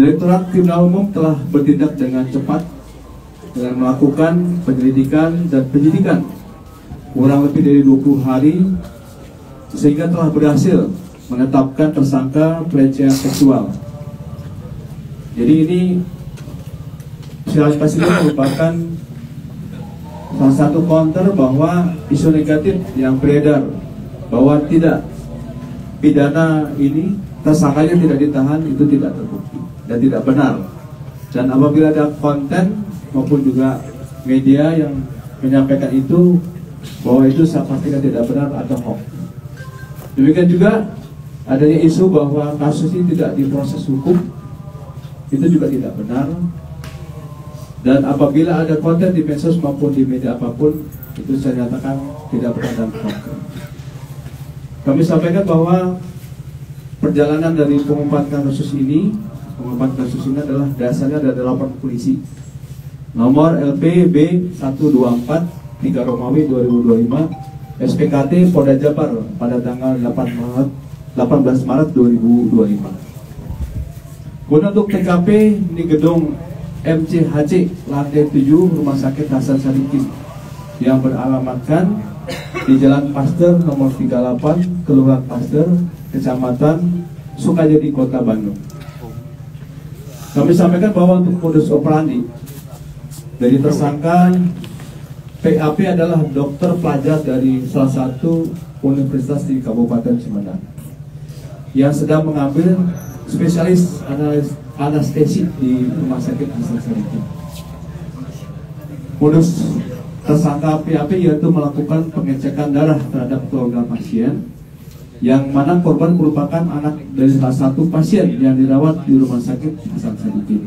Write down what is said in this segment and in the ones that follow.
Direktorat Kriminal Umum telah bertindak dengan cepat dengan melakukan penyelidikan dan penyidikan kurang lebih dari 20 hari sehingga telah berhasil menetapkan tersangka pelecehan seksual. Jadi ini silaturahmi merupakan salah satu counter bahwa isu negatif yang beredar bahwa tidak pidana ini tersangkanya tidak ditahan itu tidak terbukti dan tidak benar. Dan apabila ada konten maupun juga media yang menyampaikan itu bahwa itu pastikan tidak benar atau hoax. Demikian juga adanya isu bahwa kasus ini tidak diproses hukum, itu juga tidak benar. Dan apabila ada konten di medsos maupun di media apapun, itu saya nyatakan tidak benar dan hoax. Kami sampaikan bahwa perjalanan dari pengungkapan kasus ini adalah dasarnya dari laporan polisi nomor LPB 124 3 Romawi 2025 SPKT Polda Jabar pada tanggal 18 Maret 2025. Kemudian untuk TKP di gedung MCHC lantai 7 Rumah Sakit Hasan Sadikin yang beralamatkan di Jalan Pasteur nomor 38 Kelurahan Pasteur, Kecamatan Sukajadi, Kota Bandung. Kami sampaikan bahwa untuk modus operandi dari tersangka PAP adalah dokter pelajar dari salah satu universitas di Kabupaten Sumedang yang sedang mengambil spesialis anestesi di Rumah Sakit Hasan Sadikin. Modus tersangka PAP yaitu melakukan pengecekan darah terhadap keluarga pasien yang mana korban merupakan anak dari salah satu pasien yang dirawat di Rumah Sakit Hasan Sadikin.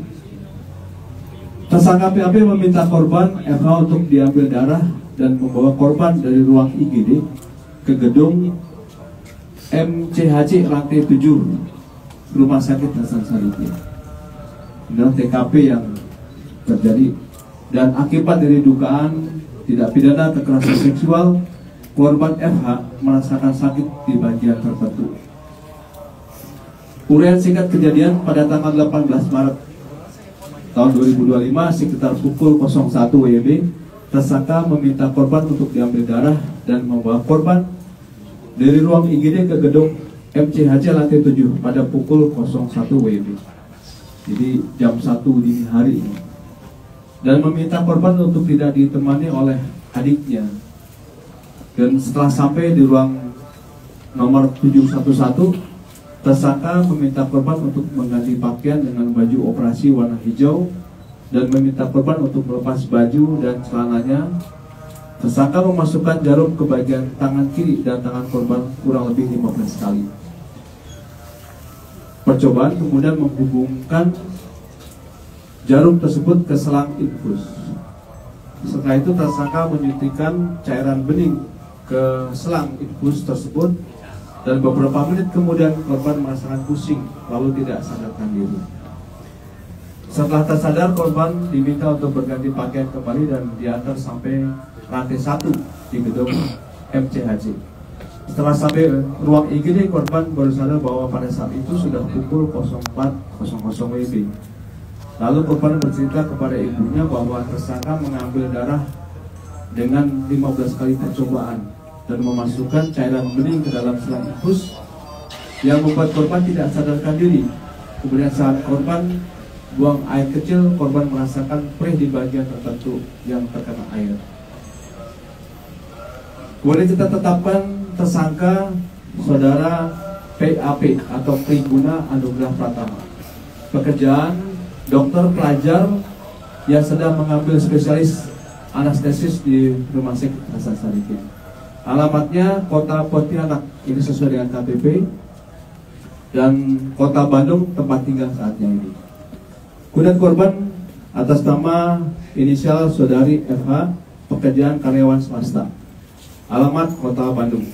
Tersangka PAP meminta korban FH untuk diambil darah dan membawa korban dari ruang IGD ke gedung MCHC lantai 7 Rumah Sakit Hasan Sadikin. Inilah TKP yang terjadi dan akibat dari dugaan tidak pidana kekerasan seksual, korban FH merasakan sakit di bagian tertentu. Uraian singkat kejadian pada tanggal 18 Maret tahun 2025 sekitar pukul 01 WIB, tersangka meminta korban untuk diambil darah dan membawa korban dari ruang IGD ke gedung MCHC lantai 7 pada pukul 01 WIB. Jadi jam 1 dini hari ini. Dan meminta korban untuk tidak ditemani oleh adiknya. Dan setelah sampai di ruang nomor 711, tersangka meminta korban untuk mengganti pakaian dengan baju operasi warna hijau dan meminta korban untuk melepas baju dan celananya. Tersangka memasukkan jarum ke bagian tangan kiri dan tangan korban kurang lebih 15 kali. Percobaan kemudian menghubungkan jarum tersebut ke selang infus. Setelah itu tersangka menyuntikkan cairan bening ke selang infus tersebut dan beberapa menit kemudian korban merasakan pusing lalu tidak sadarkan diri. Setelah tersadar, korban diminta untuk berganti pakaian kembali dan diantar sampai lantai 1 di gedung MCHC. Setelah sampai ruang IGD, korban baru sadar bahwa pada saat itu sudah pukul 04.00 WIB. Lalu korban bercerita kepada ibunya bahwa tersangka mengambil darah dengan 15 kali percobaan dan memasukkan cairan bening ke dalam selang infus yang membuat korban tidak sadarkan diri. Kemudian saat korban buang air kecil, korban merasakan perih di bagian tertentu yang terkena air. Kemudian kita tetapkan tersangka saudara PAP atau Priguna Anugrah Pratama, pekerjaan dokter pelajar yang sedang mengambil spesialis anestesis di Rumah Sakit Hasan Sadikin. Alamatnya Kota Pontianak, ini sesuai dengan KTP, dan Kota Bandung tempat tinggal saatnya ini. Kemudian korban atas nama inisial saudari FH, pekerjaan karyawan swasta, alamat Kota Bandung.